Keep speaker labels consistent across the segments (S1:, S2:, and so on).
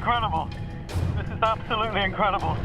S1: incredible. This is absolutely incredible.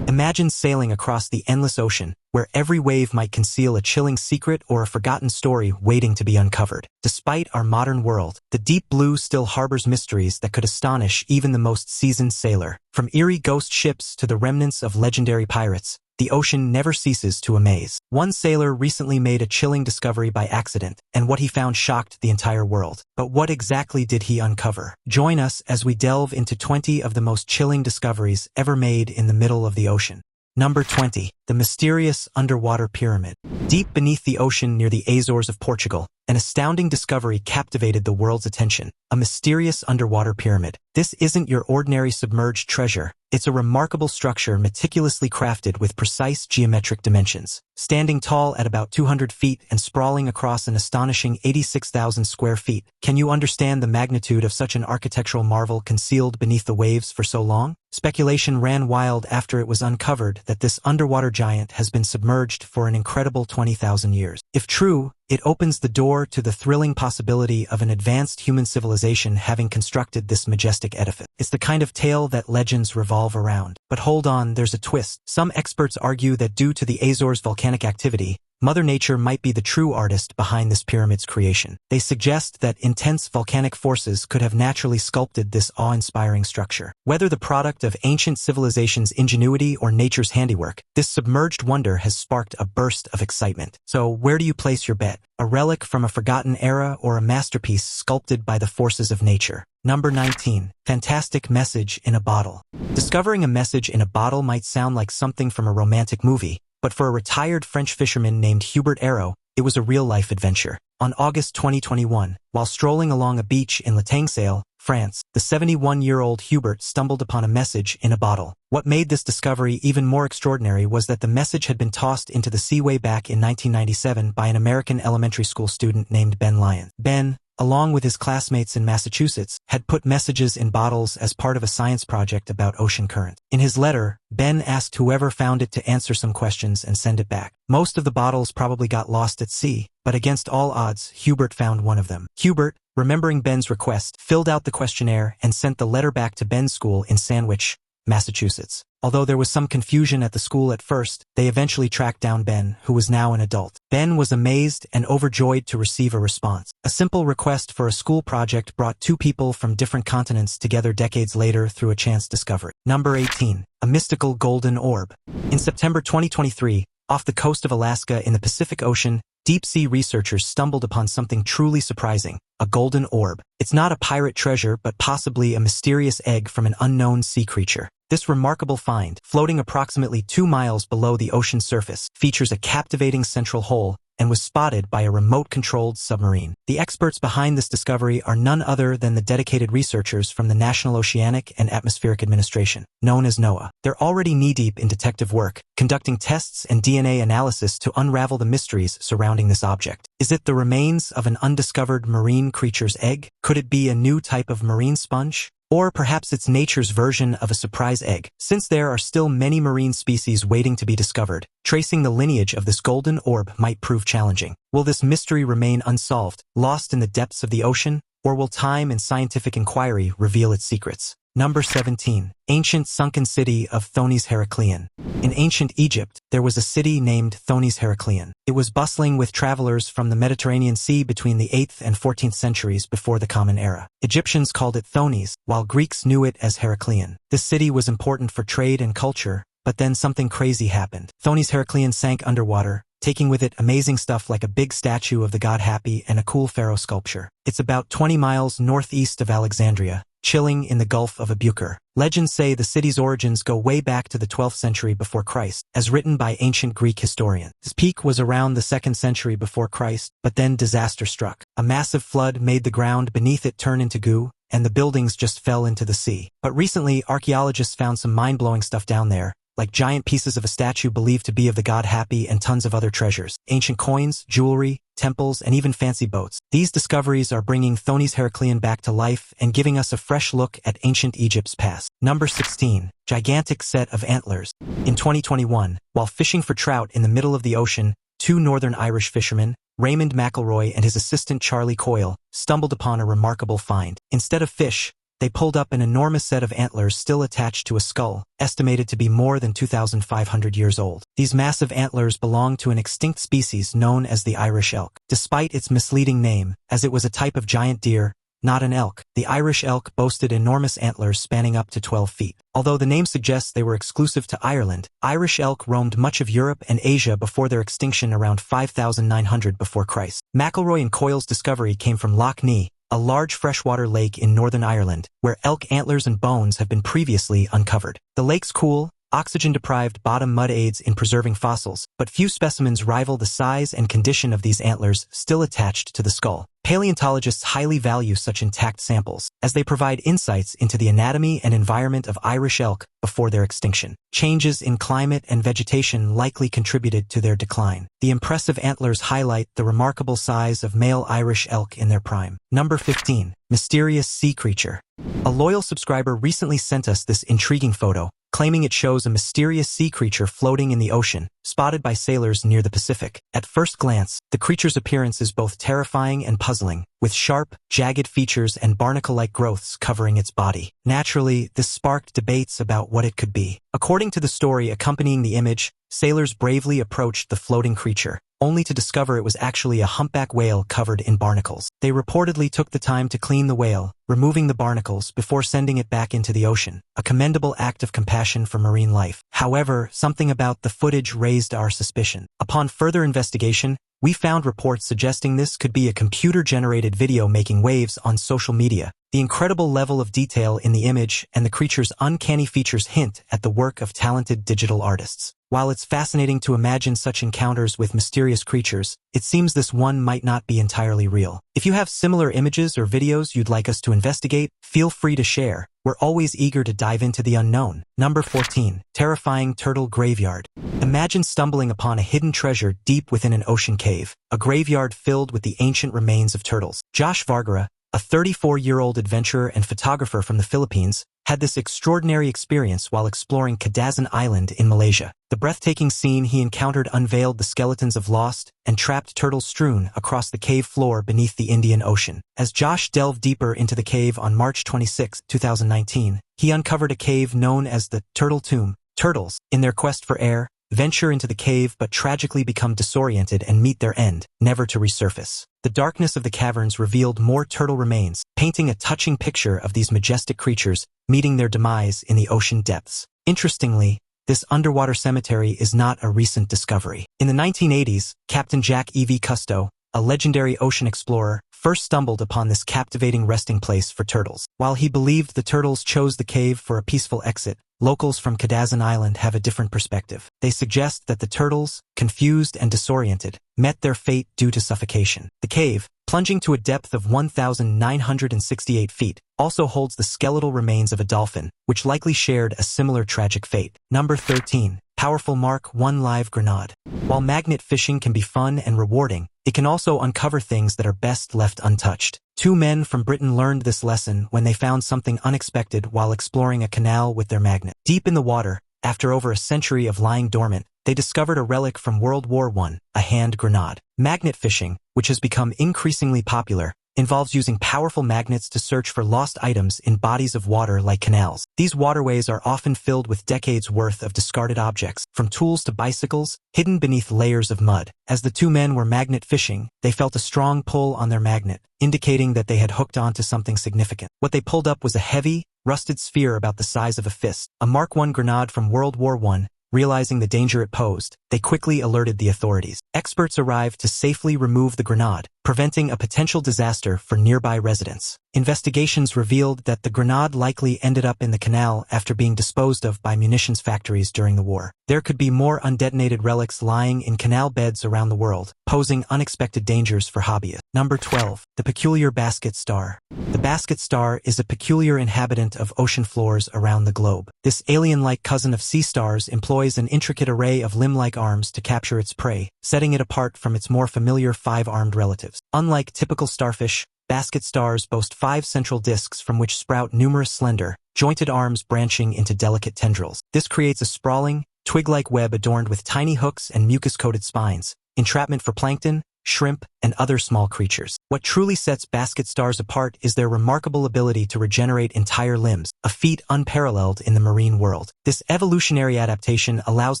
S2: Imagine sailing across the endless ocean, where every wave might conceal a chilling secret or a forgotten story waiting to be uncovered. Despite our modern world, the deep blue still harbors mysteries that could astonish even the most seasoned sailor. From eerie ghost ships to the remnants of legendary pirates, the ocean never ceases to amaze. One sailor recently made a chilling discovery by accident, and what he found shocked the entire world. But what exactly did he uncover? Join us as we delve into 20 of the most chilling discoveries ever made in the middle of the ocean. Number 20. The mysterious underwater pyramid. Deep beneath the ocean near the Azores of Portugal, an astounding discovery captivated the world's attention. A mysterious underwater pyramid. This isn't your ordinary submerged treasure. It's a remarkable structure meticulously crafted with precise geometric dimensions. Standing tall at about 200 feet and sprawling across an astonishing 86,000 square feet, can you understand the magnitude of such an architectural marvel concealed beneath the waves for so long? Speculation ran wild after it was uncovered that this underwater giant has been submerged for an incredible 20,000 years. If true, it opens the door to the thrilling possibility of an advanced human civilization having constructed this majestic edifice. It's the kind of tale that legends revolve around. But hold on, there's a twist. Some experts argue that due to the Azores' volcanic activity, Mother Nature might be the true artist behind this pyramid's creation. They suggest that intense volcanic forces could have naturally sculpted this awe-inspiring structure. Whether the product of ancient civilization's ingenuity or nature's handiwork, this submerged wonder has sparked a burst of excitement. So where do you place your bet? A relic from a forgotten era or a masterpiece sculpted by the forces of nature? Number 19. Fantastic message in a bottle. Discovering a message in a bottle might sound like something from a romantic movie, but for a retired French fisherman named Hubert Arrow, it was a real-life adventure. On August 2021, while strolling along a beach in Latangsail, France, the 71-year-old Hubert stumbled upon a message in a bottle. What made this discovery even more extraordinary was that the message had been tossed into the sea way back in 1997 by an American elementary school student named Ben Lyons. Ben, along with his classmates in Massachusetts, had put messages in bottles as part of a science project about ocean currents. In his letter, Ben asked whoever found it to answer some questions and send it back. Most of the bottles probably got lost at sea, but against all odds, Hubert found one of them. Hubert, remembering Ben's request, filled out the questionnaire and sent the letter back to Ben's school in Sandwich, Massachusetts. Although there was some confusion at the school at first, they eventually tracked down Ben, who was now an adult. Ben was amazed and overjoyed to receive a response. A simple request for a school project brought two people from different continents together decades later through a chance discovery. Number 18. A mystical golden orb. In September 2023, off the coast of Alaska in the Pacific Ocean, deep-sea researchers stumbled upon something truly surprising, a golden orb. It's not a pirate treasure, but possibly a mysterious egg from an unknown sea creature. This remarkable find, floating approximately 2 miles below the ocean surface, features a captivating central hole and was spotted by a remote-controlled submarine. The experts behind this discovery are none other than the dedicated researchers from the National Oceanic and Atmospheric Administration, known as NOAA. They're already knee-deep in detective work, conducting tests and DNA analysis to unravel the mysteries surrounding this object. Is it the remains of an undiscovered marine creature's egg? Could it be a new type of marine sponge? Or perhaps it's nature's version of a surprise egg. Since there are still many marine species waiting to be discovered, tracing the lineage of this golden orb might prove challenging. Will this mystery remain unsolved, lost in the depths of the ocean, or will time and scientific inquiry reveal its secrets? Number 17. Ancient sunken city of Thony's Heraclean. In ancient Egypt, there was a city named Thony's Heraclean. It was bustling with travelers from the Mediterranean Sea between the 8th and 14th centuries before the Common Era. Egyptians called it Thony's, while Greeks knew it as Heraclean. This city was important for trade and culture, but then something crazy happened. Thony's Heraclean sank underwater, taking with it amazing stuff like a big statue of the god Happy and a cool pharaoh sculpture. It's about 20 miles northeast of Alexandria, chilling in the Gulf of Abukur. Legends say the city's origins go way back to the 12th century before Christ, as written by ancient Greek historians. Its peak was around the 2nd century before Christ, but then disaster struck. A massive flood made the ground beneath it turn into goo, and the buildings just fell into the sea. But recently, archaeologists found some mind-blowing stuff down there, like giant pieces of a statue believed to be of the god Happy and tons of other treasures. Ancient coins, jewelry, temples, and even fancy boats. These discoveries are bringing Thony's Heraclean back to life and giving us a fresh look at ancient Egypt's past. Number 16. Gigantic Set of Antlers. In 2021, while fishing for trout in the middle of the ocean, two Northern Irish fishermen, Raymond McElroy and his assistant Charlie Coyle, stumbled upon a remarkable find. Instead of fish, they pulled up an enormous set of antlers still attached to a skull, estimated to be more than 2,500 years old. These massive antlers belong to an extinct species known as the Irish elk. Despite its misleading name, as it was a type of giant deer, not an elk, the Irish elk boasted enormous antlers spanning up to 12 feet. Although the name suggests they were exclusive to Ireland, Irish elk roamed much of Europe and Asia before their extinction around 5,900 before Christ. McElroy and Coyle's discovery came from Loch Ness, a large freshwater lake in Northern Ireland, where elk antlers and bones have been previously uncovered. The lake's cool, oxygen-deprived bottom mud aids in preserving fossils, but few specimens rival the size and condition of these antlers still attached to the skull. Paleontologists highly value such intact samples, as they provide insights into the anatomy and environment of Irish elk before their extinction. Changes in climate and vegetation likely contributed to their decline. The impressive antlers highlight the remarkable size of male Irish elk in their prime. Number 15. Mysterious Sea Creature. A loyal subscriber recently sent us this intriguing photo, claiming it shows a mysterious sea creature floating in the ocean, spotted by sailors near the Pacific. At first glance, the creature's appearance is both terrifying and puzzling, with sharp, jagged features and barnacle-like growths covering its body. Naturally, this sparked debates about what it could be. According to the story accompanying the image, sailors bravely approached the floating creature, only to discover it was actually a humpback whale covered in barnacles. They reportedly took the time to clean the whale, removing the barnacles before sending it back into the ocean, a commendable act of compassion for marine life. However, something about the footage raised our suspicion. Upon further investigation, we found reports suggesting this could be a computer-generated video making waves on social media. The incredible level of detail in the image and the creature's uncanny features hint at the work of talented digital artists. While it's fascinating to imagine such encounters with mysterious creatures, it seems this one might not be entirely real. If you have similar images or videos you'd like us to investigate, feel free to share. We're always eager to dive into the unknown. Number 14. Terrifying Turtle Graveyard. Imagine stumbling upon a hidden treasure deep within an ocean cave, a graveyard filled with the ancient remains of turtles. Josh Vargara, a 34-year-old adventurer and photographer from the Philippines, had this extraordinary experience while exploring Kadazan Island in Malaysia. The breathtaking scene he encountered unveiled the skeletons of lost and trapped turtles strewn across the cave floor beneath the Indian Ocean. As Josh delved deeper into the cave on March 26, 2019, he uncovered a cave known as the Turtle Tomb. Turtles, in their quest for air, venture into the cave but tragically become disoriented and meet their end, never to resurface. The darkness of the caverns revealed more turtle remains, painting a touching picture of these majestic creatures meeting their demise in the ocean depths. Interestingly, this underwater cemetery is not a recent discovery. In the 1980s, Captain Jack E.V. Cousteau, a legendary ocean explorer, first stumbled upon this captivating resting place for turtles. While he believed the turtles chose the cave for a peaceful exit, locals from Kadazan Island have a different perspective. They suggest that the turtles, confused and disoriented, met their fate due to suffocation. The cave, plunging to a depth of 1,968 feet, also holds the skeletal remains of a dolphin, which likely shared a similar tragic fate. Number 13. Powerful Mark I Live Grenade. While magnet fishing can be fun and rewarding, it can also uncover things that are best left untouched. Two men from Britain learned this lesson when they found something unexpected while exploring a canal with their magnet. Deep in the water, after over a century of lying dormant, they discovered a relic from World War I, a hand grenade. Magnet fishing, which has become increasingly popular, involves using powerful magnets to search for lost items in bodies of water like canals. These waterways are often filled with decades' worth of discarded objects, from tools to bicycles, hidden beneath layers of mud. As the two men were magnet fishing, they felt a strong pull on their magnet, indicating that they had hooked onto something significant. What they pulled up was a heavy, rusted sphere about the size of a fist, a Mark I grenade from World War I. Realizing the danger it posed, they quickly alerted the authorities. Experts arrived to safely remove the grenade, preventing a potential disaster for nearby residents. Investigations revealed that the grenade likely ended up in the canal after being disposed of by munitions factories during the war. There could be more undetonated relics lying in canal beds around the world, posing unexpected dangers for hobbyists. Number 12. The Peculiar Basket Star. The basket star is a peculiar inhabitant of ocean floors around the globe. This alien-like cousin of sea stars employs an intricate array of limb-like arms to capture its prey, setting it apart from its more familiar five-armed relatives. Unlike typical starfish, basket stars boast 5 central discs from which sprout numerous slender, jointed arms branching into delicate tendrils. This creates a sprawling, twig-like web adorned with tiny hooks and mucus-coated spines, entrapment for plankton, shrimp, and other small creatures. What truly sets basket stars apart is their remarkable ability to regenerate entire limbs, a feat unparalleled in the marine world. This evolutionary adaptation allows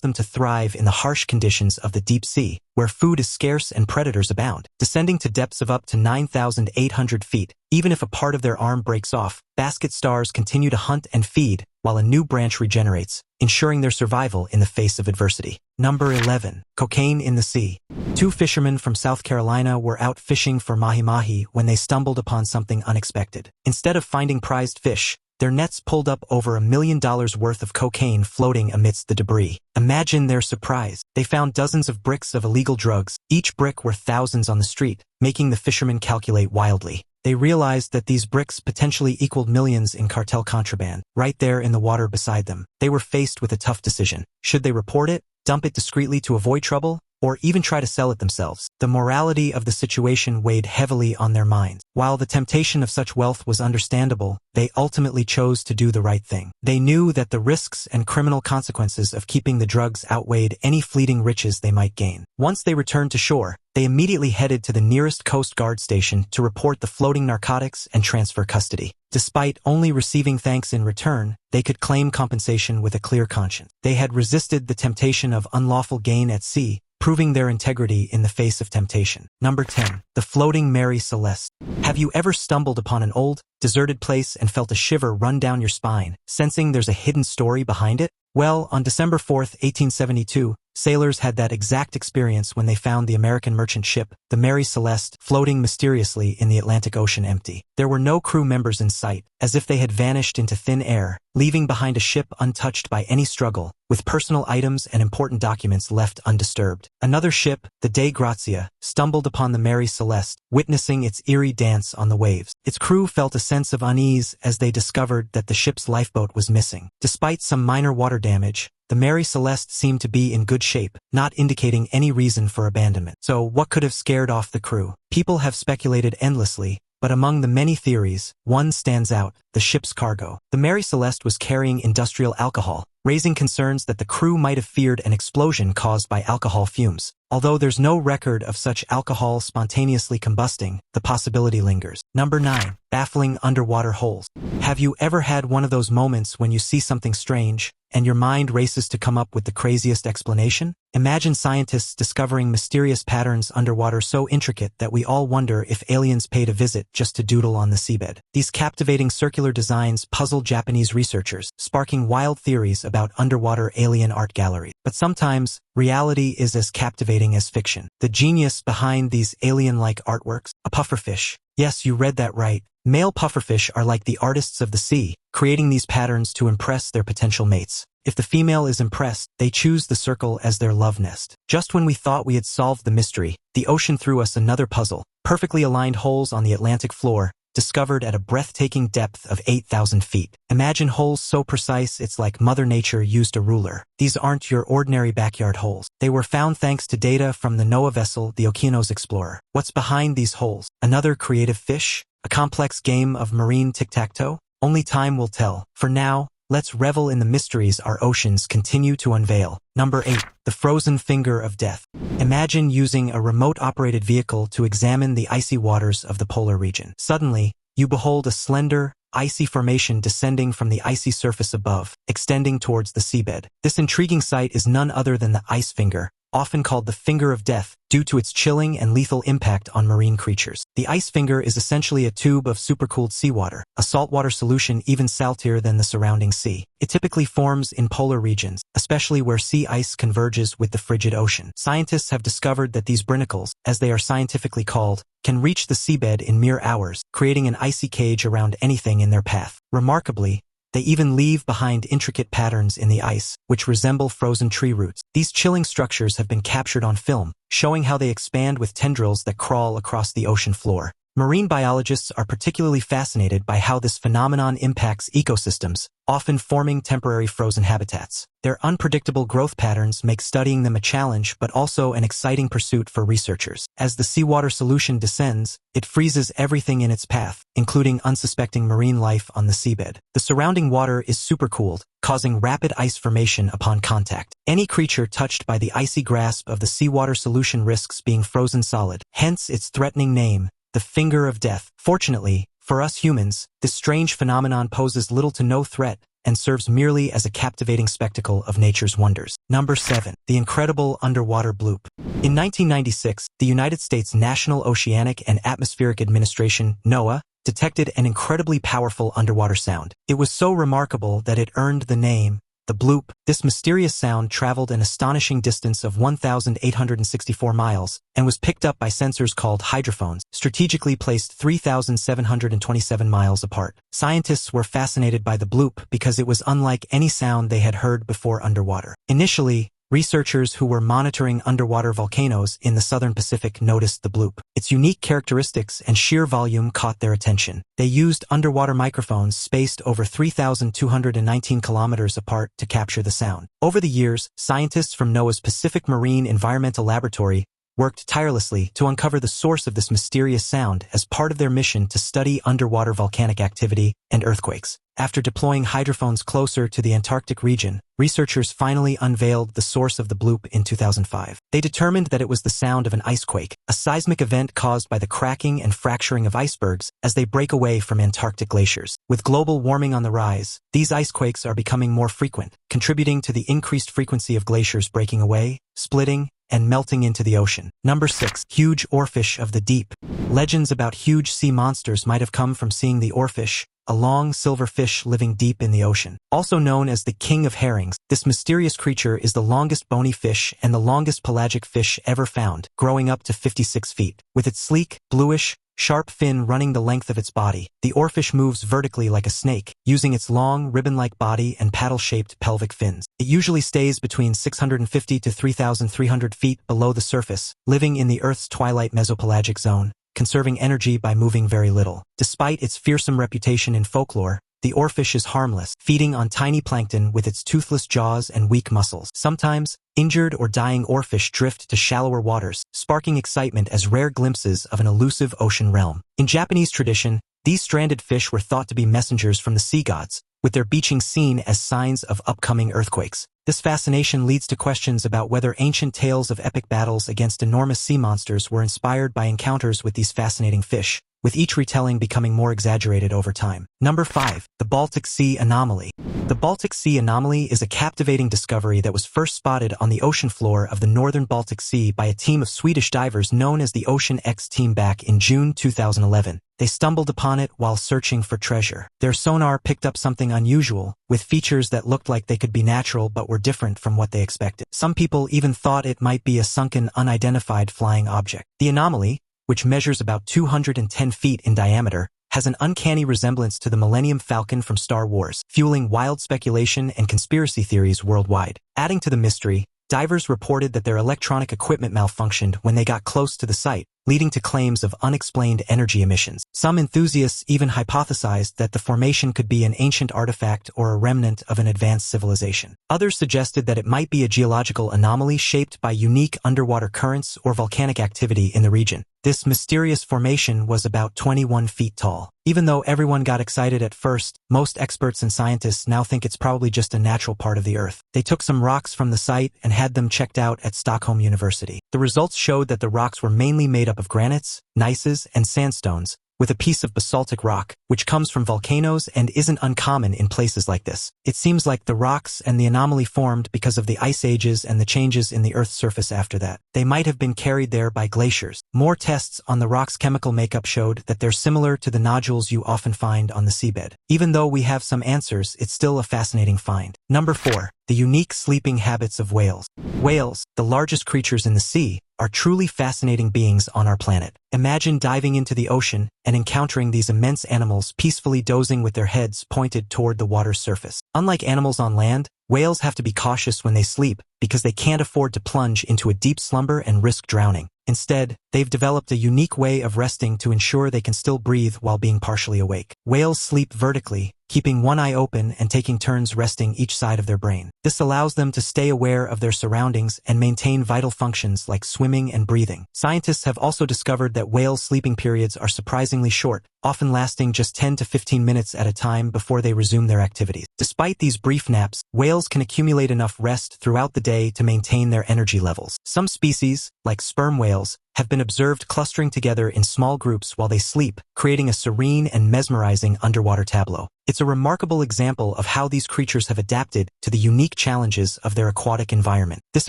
S2: them to thrive in the harsh conditions of the deep sea, where food is scarce and predators abound. Descending to depths of up to 9,800 feet, even if a part of their arm breaks off, basket stars continue to hunt and feed, while a new branch regenerates, ensuring their survival in the face of adversity. Number 11. Cocaine in the sea. 2 fishermen from South Carolina were out fishing for mahi-mahi when they stumbled upon something unexpected. Instead of finding prized fish, their nets pulled up over $1 million worth of cocaine floating amidst the debris. Imagine their surprise. They found dozens of bricks of illegal drugs, each brick worth thousands on the street, making the fishermen calculate wildly. They realized that these bricks potentially equaled millions in cartel contraband, right there in the water beside them. They were faced with a tough decision. Should they report it, dump it discreetly to avoid trouble, or even try to sell it themselves? The morality of the situation weighed heavily on their minds. While the temptation of such wealth was understandable, they ultimately chose to do the right thing. They knew that the risks and criminal consequences of keeping the drugs outweighed any fleeting riches they might gain. Once they returned to shore, they immediately headed to the nearest Coast Guard station to report the floating narcotics and transfer custody. Despite only receiving thanks in return, they could claim compensation with a clear conscience. They had resisted the temptation of unlawful gain at sea, proving their integrity in the face of temptation. Number 10. The Floating Mary Celeste. Have you ever stumbled upon an old, deserted place and felt a shiver run down your spine, sensing there's a hidden story behind it? Well, on December 4, 1872, sailors had that exact experience when they found the American merchant ship, the Mary Celeste, floating mysteriously in the Atlantic Ocean empty. There were no crew members in sight, as if they had vanished into thin air, leaving behind a ship untouched by any struggle, with personal items and important documents left undisturbed. Another ship, the Dei Grazia, stumbled upon the Mary Celeste, witnessing its eerie dance on the waves. Its crew felt a sense of unease as they discovered that the ship's lifeboat was missing. Despite some minor water damage, the Mary Celeste seemed to be in good shape, not indicating any reason for abandonment. So what could have scared off the crew? People have speculated endlessly, but among the many theories, one stands out: the ship's cargo. The Mary Celeste was carrying industrial alcohol, raising concerns that the crew might have feared an explosion caused by alcohol fumes. Although there's no record of such alcohol spontaneously combusting, the possibility lingers. Number 9. Baffling underwater holes. Have you ever had one of those moments when you see something strange, and your mind races to come up with the craziest explanation? Imagine scientists discovering mysterious patterns underwater so intricate that we all wonder if aliens paid a visit just to doodle on the seabed. These captivating circular designs puzzle Japanese researchers, sparking wild theories about underwater alien art galleries. But sometimes, reality is as captivating as fiction. The genius behind these alien-like artworks: a pufferfish. Yes, you read that right. Male pufferfish are like the artists of the sea, creating these patterns to impress their potential mates. If the female is impressed, they choose the circle as their love nest. Just when we thought we had solved the mystery, the ocean threw us another puzzle: perfectly aligned holes on the Atlantic floor, discovered at a breathtaking depth of 8,000 feet. Imagine holes so precise it's like Mother Nature used a ruler. These aren't your ordinary backyard holes. They were found thanks to data from the NOAA vessel, the Okeanos Explorer. What's behind these holes? Another creative fish? A complex game of marine tic-tac-toe? Only time will tell. For now, let's revel in the mysteries our oceans continue to unveil. Number 8. The Frozen Finger of Death. Imagine using a remote-operated vehicle to examine the icy waters of the polar region. Suddenly, you behold a slender, icy formation descending from the icy surface above, extending towards the seabed. This intriguing sight is none other than the ice finger, often called the Finger of Death, due to its chilling and lethal impact on marine creatures. The ice finger is essentially a tube of supercooled seawater, a saltwater solution even saltier than the surrounding sea. It typically forms in polar regions, especially where sea ice converges with the frigid ocean. Scientists have discovered that these brinicles, as they are scientifically called, can reach the seabed in mere hours, creating an icy cage around anything in their path. Remarkably, they even leave behind intricate patterns in the ice, which resemble frozen tree roots. These chilling structures have been captured on film, showing how they expand with tendrils that crawl across the ocean floor. Marine biologists are particularly fascinated by how this phenomenon impacts ecosystems, often forming temporary frozen habitats. Their unpredictable growth patterns make studying them a challenge but also an exciting pursuit for researchers. As the seawater solution descends, it freezes everything in its path, including unsuspecting marine life on the seabed. The surrounding water is supercooled, causing rapid ice formation upon contact. Any creature touched by the icy grasp of the seawater solution risks being frozen solid, hence its threatening name, the finger of death. Fortunately, for us humans, this strange phenomenon poses little to no threat and serves merely as a captivating spectacle of nature's wonders. Number 7. The incredible underwater bloop. In 1996, the United States National Oceanic and Atmospheric Administration, NOAA, detected an incredibly powerful underwater sound. It was so remarkable that it earned the name, the bloop. This mysterious sound traveled an astonishing distance of 1,864 miles and was picked up by sensors called hydrophones, strategically placed 3,727 miles apart. Scientists were fascinated by the bloop because it was unlike any sound they had heard before underwater. Initially, researchers who were monitoring underwater volcanoes in the southern Pacific noticed the bloop. Its unique characteristics and sheer volume caught their attention. They used underwater microphones spaced over 3,219 kilometers apart to capture the sound. Over the years, scientists from NOAA's Pacific Marine Environmental Laboratory worked tirelessly to uncover the source of this mysterious sound as part of their mission to study underwater volcanic activity and earthquakes. After deploying hydrophones closer to the Antarctic region, researchers finally unveiled the source of the bloop in 2005. They determined that it was the sound of an icequake, a seismic event caused by the cracking and fracturing of icebergs as they break away from Antarctic glaciers. With global warming on the rise, these icequakes are becoming more frequent, contributing to the increased frequency of glaciers breaking away, splitting, and melting into the ocean. Number 6. Huge oarfish of the deep. Legends about huge sea monsters might have come from seeing the oarfish, a long silver fish living deep in the ocean. Also known as the king of herrings, this mysterious creature is the longest bony fish and the longest pelagic fish ever found, growing up to 56 feet. With its sleek, bluish, sharp fin running the length of its body, the oarfish moves vertically like a snake, using its long, ribbon-like body and paddle-shaped pelvic fins. It usually stays between 650 to 3,300 feet below the surface, living in the Earth's twilight mesopelagic zone, conserving energy by moving very little. Despite its fearsome reputation in folklore, the oarfish is harmless, feeding on tiny plankton with its toothless jaws and weak muscles. Sometimes, injured or dying oarfish drift to shallower waters, sparking excitement as rare glimpses of an elusive ocean realm. In Japanese tradition, these stranded fish were thought to be messengers from the sea gods, with their beaching seen as signs of upcoming earthquakes. This fascination leads to questions about whether ancient tales of epic battles against enormous sea monsters were inspired by encounters with these fascinating fish, with each retelling becoming more exaggerated over time. Number 5. The Baltic Sea Anomaly. The Baltic Sea Anomaly is a captivating discovery that was first spotted on the ocean floor of the northern Baltic Sea by a team of Swedish divers known as the Ocean X team back in June 2011. They stumbled upon it while searching for treasure. Their sonar picked up something unusual, with features that looked like they could be natural but were different from what they expected. Some people even thought it might be a sunken, unidentified flying object. The anomaly, which measures about 210 feet in diameter, has an uncanny resemblance to the Millennium Falcon from Star Wars, fueling wild speculation and conspiracy theories worldwide. Adding to the mystery, divers reported that their electronic equipment malfunctioned when they got close to the site, leading to claims of unexplained energy emissions. Some enthusiasts even hypothesized that the formation could be an ancient artifact or a remnant of an advanced civilization. Others suggested that it might be a geological anomaly shaped by unique underwater currents or volcanic activity in the region. This mysterious formation was about 21 feet tall. Even though everyone got excited at first, most experts and scientists now think it's probably just a natural part of the Earth. They took some rocks from the site and had them checked out at Stockholm University. The results showed that the rocks were mainly made up of granites, gneisses, and sandstones, with a piece of basaltic rock, which comes from volcanoes and isn't uncommon in places like this. It seems like the rocks and the anomaly formed because of the ice ages and the changes in the Earth's surface after that. They might have been carried there by glaciers. More tests on the rock's chemical makeup showed that they're similar to the nodules you often find on the seabed. Even though we have some answers, it's still a fascinating find. Number 4. The unique sleeping habits of whales. Whales, the largest creatures in the sea, are truly fascinating beings on our planet. Imagine diving into the ocean and encountering these immense animals peacefully dozing with their heads pointed toward the water's surface. Unlike animals on land, Whales have to be cautious when they sleep because they can't afford to plunge into a deep slumber and risk drowning. Instead, they've developed a unique way of resting to ensure they can still breathe while being partially awake. Whales sleep vertically, keeping one eye open and taking turns resting each side of their brain. This allows them to stay aware of their surroundings and maintain vital functions like swimming and breathing. Scientists have also discovered that whales' sleeping periods are surprisingly short, often lasting just 10 to 15 minutes at a time before they resume their activities. Despite these brief naps, whales can accumulate enough rest throughout the day to maintain their energy levels. Some species, like sperm whales, have been observed clustering together in small groups while they sleep, creating a serene and mesmerizing underwater tableau. It's a remarkable example of how these creatures have adapted to the unique challenges of their aquatic environment. This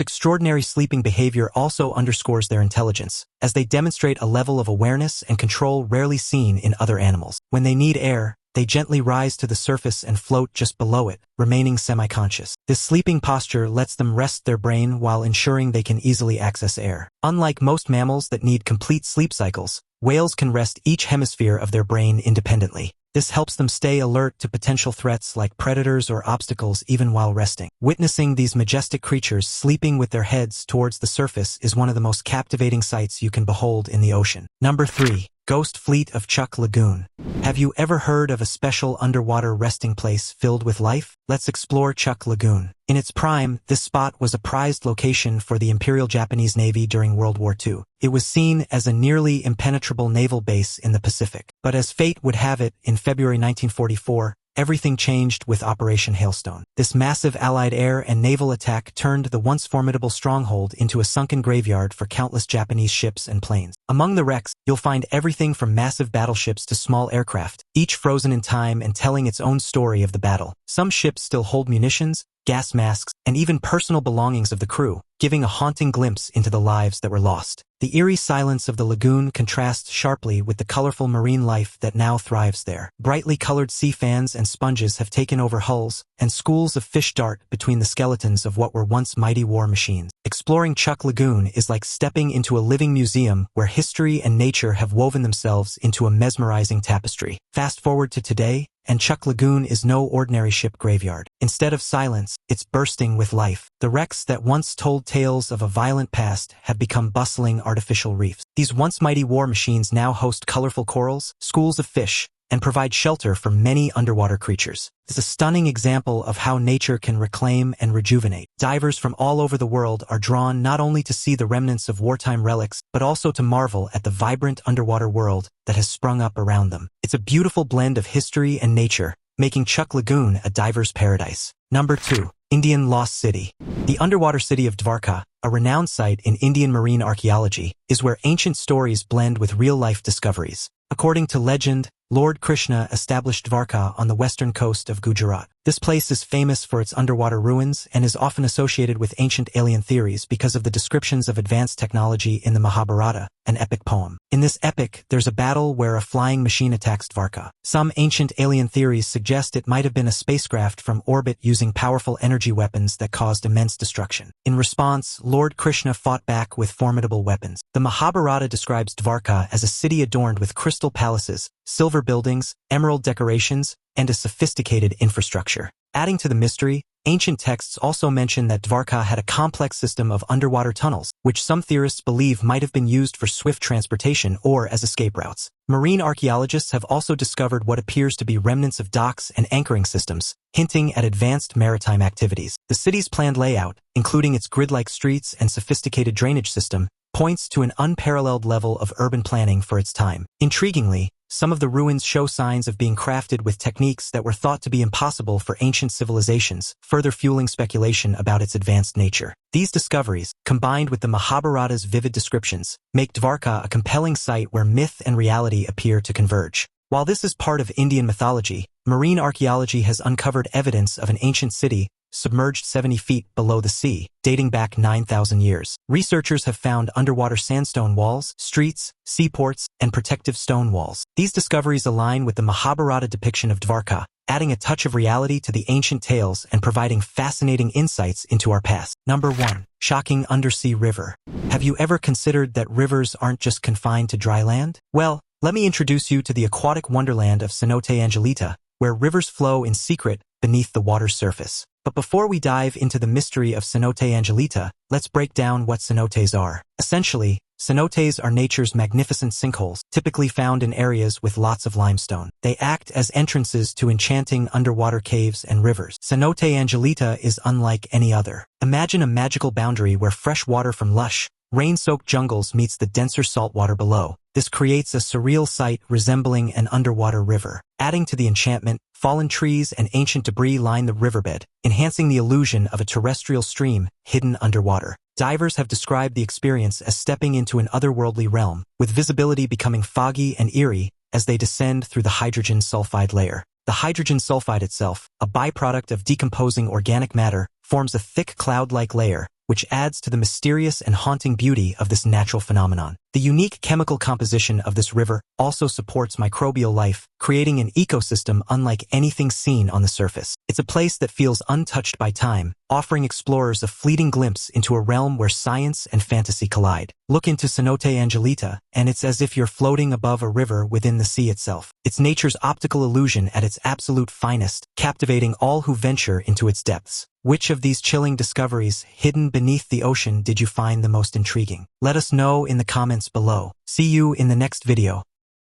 S2: extraordinary sleeping behavior also underscores their intelligence, as they demonstrate a level of awareness and control rarely seen in other animals. When they need air, they gently rise to the surface and float just below it, remaining semi-conscious. This sleeping posture lets them rest their brain while ensuring they can easily access air. Unlike most mammals that need complete sleep cycles, whales can rest each hemisphere of their brain independently. This helps them stay alert to potential threats like predators or obstacles even while resting. Witnessing these majestic creatures sleeping with their heads towards the surface is one of the most captivating sights you can behold in the ocean. Number 3. Ghost Fleet of Chuuk Lagoon. Have you ever heard of a special underwater resting place filled with life? Let's explore Chuuk Lagoon. In its prime, this spot was a prized location for the Imperial Japanese Navy during World War II. It was seen as a nearly impenetrable naval base in the Pacific. But as fate would have it, in February 1944, everything changed with Operation Hailstone. This massive Allied air and naval attack turned the once formidable stronghold into a sunken graveyard for countless Japanese ships and planes. Among the wrecks, you'll find everything from massive battleships to small aircraft, each frozen in time and telling its own story of the battle. Some ships still hold munitions, gas masks, and even personal belongings of the crew, giving a haunting glimpse into the lives that were lost. The eerie silence of the lagoon contrasts sharply with the colorful marine life that now thrives there. Brightly colored sea fans and sponges have taken over hulls, and schools of fish dart between the skeletons of what were once mighty war machines. Exploring Chuuk Lagoon is like stepping into a living museum where history and nature have woven themselves into a mesmerizing tapestry. Fast forward to today, and Chuuk Lagoon is no ordinary ship graveyard. Instead of silence, it's bursting with life. The wrecks that once told tales of a violent past have become bustling artificial reefs. These once mighty war machines now host colorful corals, schools of fish, and provide shelter for many underwater creatures. It's a stunning example of how nature can reclaim and rejuvenate. Divers from all over the world are drawn not only to see the remnants of wartime relics, but also to marvel at the vibrant underwater world that has sprung up around them. It's a beautiful blend of history and nature, making Chuuk Lagoon a diver's paradise. Number 2. Indian Lost City. The underwater city of Dvarka, a renowned site in Indian marine archaeology, is where ancient stories blend with real-life discoveries. According to legend, Lord Krishna established Dvarka on the western coast of Gujarat. This place is famous for its underwater ruins and is often associated with ancient alien theories because of the descriptions of advanced technology in the Mahabharata, an epic poem. In this epic, there's a battle where a flying machine attacks Dvarka. Some ancient alien theories suggest it might have been a spacecraft from orbit using powerful energy weapons that caused immense destruction. In response, Lord Krishna fought back with formidable weapons. The Mahabharata describes Dvarka as a city adorned with crystal palaces, silver buildings, emerald decorations, and a sophisticated infrastructure. Adding to the mystery, ancient texts also mention that Dvarka had a complex system of underwater tunnels, which some theorists believe might have been used for swift transportation or as escape routes. Marine archaeologists have also discovered what appears to be remnants of docks and anchoring systems, hinting at advanced maritime activities. The city's planned layout, including its grid-like streets and sophisticated drainage system, points to an unparalleled level of urban planning for its time. Intriguingly, some of the ruins show signs of being crafted with techniques that were thought to be impossible for ancient civilizations, further fueling speculation about its advanced nature. These discoveries, combined with the Mahabharata's vivid descriptions, make Dvarka a compelling site where myth and reality appear to converge. While this is part of Indian mythology, marine archaeology has uncovered evidence of an ancient city submerged 70 feet below the sea, dating back 9,000 years. Researchers have found underwater sandstone walls, streets, seaports, and protective stone walls. These discoveries align with the Mahabharata depiction of Dvarka, adding a touch of reality to the ancient tales and providing fascinating insights into our past. Number 1. Shocking undersea river. Have you ever considered that rivers aren't just confined to dry land? Well, let me introduce you to the aquatic wonderland of Cenote Angelita, where rivers flow in secret beneath the water's surface. But before we dive into the mystery of cenote angelita, let's break down what cenotes are. Essentially, cenotes are nature's magnificent sinkholes, typically found in areas with lots of limestone. They act as entrances to enchanting underwater caves and rivers. Cenote angelita is unlike any other. Imagine a magical boundary where fresh water from lush, rain-soaked jungles meets the denser saltwater below. This creates a surreal sight resembling an underwater river. Adding to the enchantment, fallen trees and ancient debris line the riverbed, enhancing the illusion of a terrestrial stream hidden underwater. Divers have described the experience as stepping into an otherworldly realm, with visibility becoming foggy and eerie as they descend through the hydrogen sulfide layer. The hydrogen sulfide itself, a byproduct of decomposing organic matter, forms a thick cloud-like layer, which adds to the mysterious and haunting beauty of this natural phenomenon. The unique chemical composition of this river also supports microbial life, creating an ecosystem unlike anything seen on the surface. It's a place that feels untouched by time, offering explorers a fleeting glimpse into a realm where science and fantasy collide. Look into Cenote Angelita, and it's as if you're floating above a river within the sea itself. It's nature's optical illusion at its absolute finest, captivating all who venture into its depths. Which of these chilling discoveries hidden beneath the ocean did you find the most intriguing? Let us know in the comments below. See you in the next video.